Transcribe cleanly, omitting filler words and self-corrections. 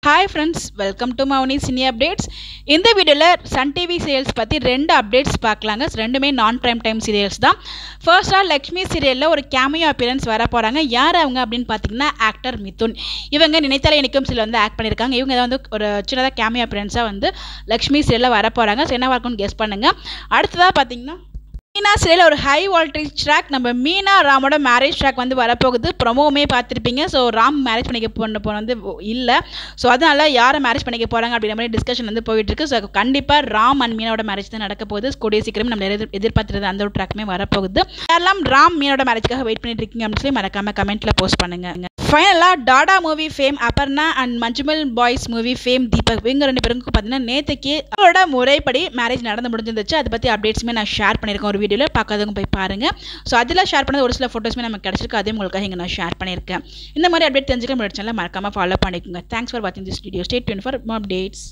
Hi friends, welcome to Mavani Cine Updates. இந்த வீடியோல Sun TV serials பத்தி ரெண்டு அப்டேட்ஸ் பார்க்கலாங்க. ரெண்டுமே நான் பிரைம் டைம் சீரியல்ஸ் தான். ஃபர்ஸ்டா லக்ஷ்மி சீரியல்ல ஒரு கேமியோ அப்பியரன்ஸ் வர போறாங்க. யார் அவங்க அப்படின்னு பாத்தீங்கன்னா ஆக்டர் மிதுன். இவங்க நினைத்தாலே இனிக்கும் சீரியல் வந்து ஆக்ட் பண்ணிருக்காங்க. இவங்க வந்து ஒரு சின்னதா கேமியோ அப்பியரன்ஸா வந்து லக்ஷ்மி சீரியல்ல வர போறாங்க. சோ என்ன இருக்கும்னு கெஸ் பண்ணுங்க. அடுத்ததா பாத்தீங்கன்னா மீனா சீரியல் ஒரு ஹை வோல்டேஜ் ட்ராக் நம்ம மீனா ராமோட மேரேஜ் ட்ராக் வந்து வரப்போகுது. ப்ரொமோவுமே பார்த்துருப்பீங்க. ஸோ ராம் மேரேஜ் பண்ணிக்க போன வந்து இல்லை. ஸோ அதனால யாரை மேரேஜ் பண்ணிக்க போகிறாங்க அப்படின்ற மாதிரி டிஸ்கஷன் வந்து போயிட்டு இருக்கு. ஸோ கண்டிப்பாக ராம் அண்ட் மீனாவோட மேரேஜ் தான் நடக்க போகுது. கூடிய சீக்கிரம் நம்ம எதிர்பார்த்துறது அந்த ஒரு ட்ராக்குமே வரப்போகுது. யாரெல்லாம் ராம் மீனோட மேரேஜ்க்காக வெயிட் பண்ணிட்டு இருக்கீங்க அப்படின்னு சொல்லி மறக்காம கமெண்ட்ல போஸ்ட் பண்ணுங்க. ஃபைனலாக Dada movie fame Aparna and Manjummel boys movie fame Deepak இவங்க ரெண்டு பேருக்கும் பார்த்தீங்கன்னா நேற்றுக்கு அவரோட முறைப்படி மேரேஜ் நடந்து முடிஞ்சிருந்துச்சு. அதை பற்றி அப்டேட்ஸுமே நான் ஷேர் பண்ணியிருக்கேன் ஒரு வீடியோவில். பார்க்காதவங்க போய் பாருங்கள். ஸோ அதில் ஷேர் பண்ணது ஒரு சில ஃபோட்டோஸுமே நமக்கு கிடச்சிருக்கு. அதே உங்களுக்காக இங்கே நான் ஷேர் பண்ணியிருக்கேன். இந்த மாதிரி அப்டேட் தெரிஞ்சுக்க முடியாது சேனலை மறக்காமல் ஃபாலோ பண்ணிக்கோங்க. தேங்க்ஸ் ஃபார் வாட்சிங் this video. Stay tune for more updates.